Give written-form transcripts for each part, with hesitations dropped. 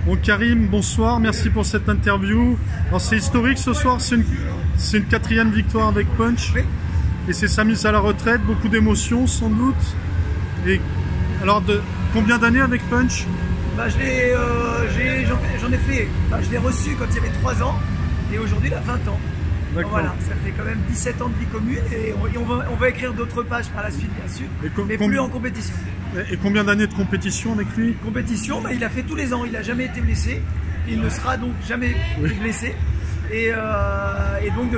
Bon Karim, bonsoir, merci pour cette interview. Alors c'est historique ce soir, c'est une 4e victoire avec Punch. Oui. Et c'est sa mise à la retraite, beaucoup d'émotions sans doute. Et alors combien d'années avec Punch? Bah, j'en ai fait, je l'ai reçu quand il y avait 3 ans et aujourd'hui il a 20 ans. Donc voilà, ça fait quand même 17 ans de vie commune et on va écrire d'autres pages par la suite bien sûr, mais plus en compétition. Et combien d'années de compétition avec lui? Compétition, bah, il a fait tous les ans, il n'a jamais été blessé, il ne sera donc jamais blessé. Et donc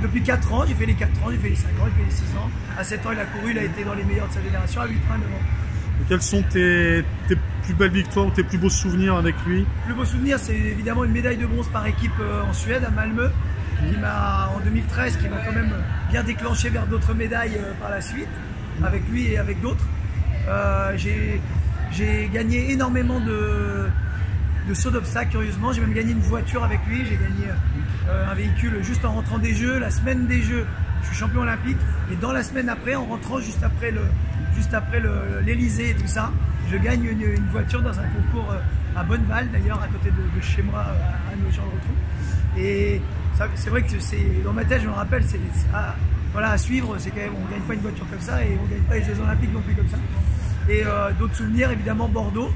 depuis 4 ans, j'ai fait les 4 ans, j'ai fait les 5 ans, j'ai fait les 6 ans. À 7 ans il a couru, il a été dans les meilleurs de sa génération, à 8 ans, 9 ans. Et quelles sont tes plus belles victoires ou tes plus beaux souvenirs avec lui? Le plus beau souvenir, c'est évidemment une médaille de bronze par équipe en Suède, à Malmö, en 2013, qui m'a quand même bien déclenché vers d'autres médailles par la suite, avec lui et avec d'autres. J'ai gagné énormément de sauts d'obstacles, curieusement. J'ai même gagné une voiture avec lui, j'ai gagné un véhicule juste en rentrant des Jeux. La semaine des Jeux, je suis champion olympique. Et dans la semaine après, en rentrant juste après l'Elysée et tout ça, je gagne une voiture dans un concours à Bonneval, d'ailleurs, à côté de chez moi, à Nogent-le-Rotrou. Et c'est vrai que dans ma tête, je me rappelle, voilà, à suivre, c'est quand même, on ne gagne pas une voiture comme ça et on ne gagne pas les Jeux Olympiques non plus comme ça. Et d'autres souvenirs, évidemment, Bordeaux.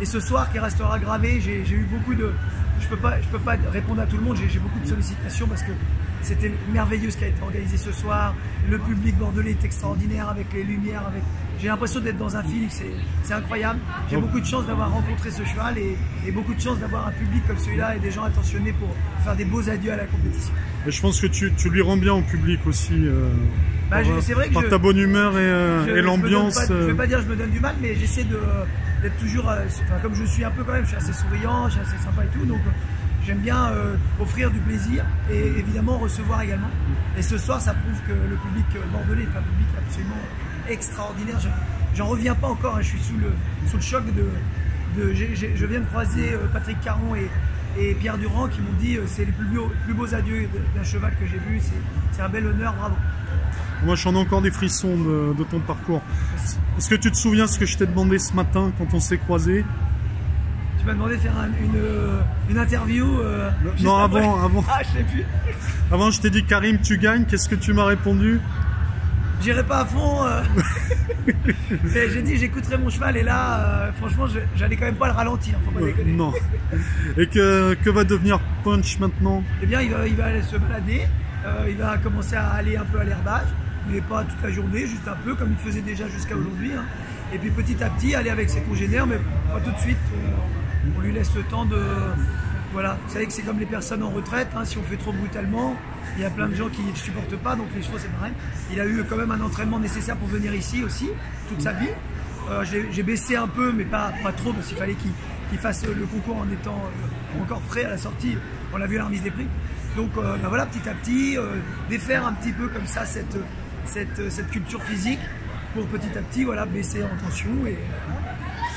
Et ce soir qui restera gravé, j'ai eu beaucoup de... Je peux pas répondre à tout le monde, j'ai beaucoup de sollicitations parce que c'était merveilleux ce qui a été organisé ce soir. Le public bordelais est extraordinaire avec les lumières. J'ai l'impression d'être dans un film, c'est incroyable. J'ai beaucoup de chance d'avoir rencontré ce cheval et beaucoup de chance d'avoir un public comme celui-là et des gens attentionnés pour faire des beaux adieux à la compétition. Et je pense que tu lui rends bien au public aussi. C'est vrai que par ta bonne humeur et l'ambiance. Je ne vais pas dire que je me donne du mal, mais j'essaie d'être toujours, comme je suis un peu quand même, je suis assez souriant, je suis assez sympa et tout, donc j'aime bien offrir du plaisir et évidemment recevoir également. Et ce soir, ça prouve que le public bordelais est un public absolument extraordinaire. J'en reviens pas encore, hein, je suis sous le choc je viens de croiser Patrick Caron et Pierre Durand qui m'ont dit c'est les plus beaux adieux d'un cheval que j'ai vu, c'est un bel honneur, bravo. Moi, j'en ai encore des frissons de ton parcours. Est-ce que tu te souviens ce que je t'ai demandé ce matin quand on s'est croisés? Tu m'as demandé de faire une interview non, avant. Ah, je sais plus. Avant, je t'ai dit Karim, tu gagnes. Qu'est-ce que tu m'as répondu? J'irai pas à fond. J'ai dit j'écouterai mon cheval et là, franchement, j'allais quand même pas le ralentir. Faut pas déconner. Non. Et que va devenir Punch maintenant? Eh bien, il va aller se balader. Il va commencer à aller un peu à l'herbage, mais pas toute la journée, juste un peu comme il faisait déjà jusqu'à aujourd'hui. Hein. Et puis petit à petit, aller avec ses congénères, mais pas tout de suite. On lui laisse le temps de... Voilà, vous savez que c'est comme les personnes en retraite, hein, si on fait trop brutalement, il y a plein de gens qui ne supportent pas, donc les chevaux c'est pareil. Il a eu quand même un entraînement nécessaire pour venir ici aussi, toute sa vie. J'ai baissé un peu, mais pas trop, parce qu'il fallait qu'il fasse le concours en étant encore frais à la sortie. On l'a vu à la remise des prix. Donc voilà, petit à petit, défaire un petit peu comme ça cette culture physique pour petit à petit voilà, baisser en tension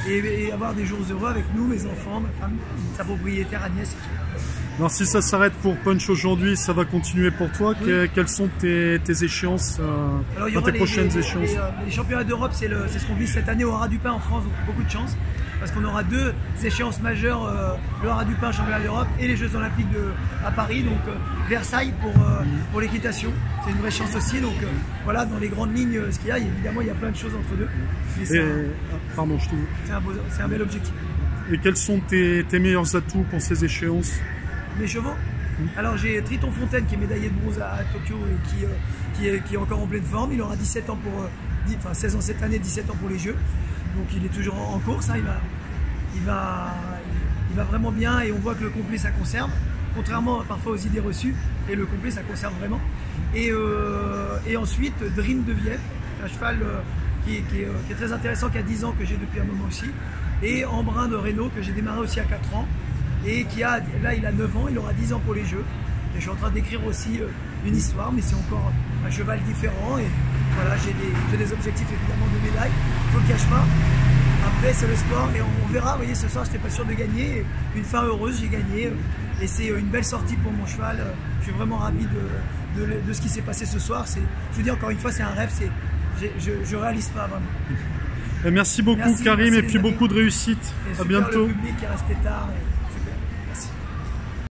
et avoir des jours heureux avec nous, mes enfants, ma femme, sa propriétaire Agnès. Alors si ça s'arrête pour Punch aujourd'hui, ça va continuer pour toi. Oui. Quelles sont tes échéances, tes prochaines échéances? Les championnats d'Europe, c'est ce qu'on vit cette année au Haras du Pin en France, donc beaucoup de chance. Parce qu'on aura 2 échéances majeures, le Haras du Pin, championnat d'Europe, et les Jeux Olympiques à Paris, donc Versailles pour l'équitation. C'est une vraie chance aussi, donc voilà, dans les grandes lignes, ce qu'il y a, évidemment, il y a plein de choses entre deux. Pardon, je te dis. C'est un bel objectif. Et quels sont tes meilleurs atouts pour ces échéances? Mes chevaux. Alors j'ai Triton Fontaine qui est médaillé de bronze à Tokyo et qui est encore en pleine forme. Il aura 17 ans 16 ans cette année, 17 ans pour les Jeux. Donc il est toujours en course, hein. Il va vraiment bien et on voit que le complet ça conserve, contrairement parfois aux idées reçues, et le complet ça conserve vraiment. Et ensuite Dream de Vienne, un cheval qui est très intéressant, qui a 10 ans, que j'ai depuis un moment aussi, et Embrun de Renault que j'ai démarré aussi à 4 ans et là il a 9 ans, il aura 10 ans pour les Jeux. Et je suis en train d'écrire aussi une histoire, mais c'est encore un cheval différent. Et voilà, j'ai des objectifs évidemment de médaille, je ne le cache pas. Après, c'est le sport et on verra. Vous voyez, ce soir, je n'étais pas sûr de gagner. Une fin heureuse, j'ai gagné. Et c'est une belle sortie pour mon cheval. Je suis vraiment ravi de ce qui s'est passé ce soir. Je vous dis encore une fois, c'est un rêve. Je ne réalise pas vraiment. Et merci beaucoup, Karim, et puis beaucoup de réussite. Et à bientôt. Le public qui est resté tard. Super.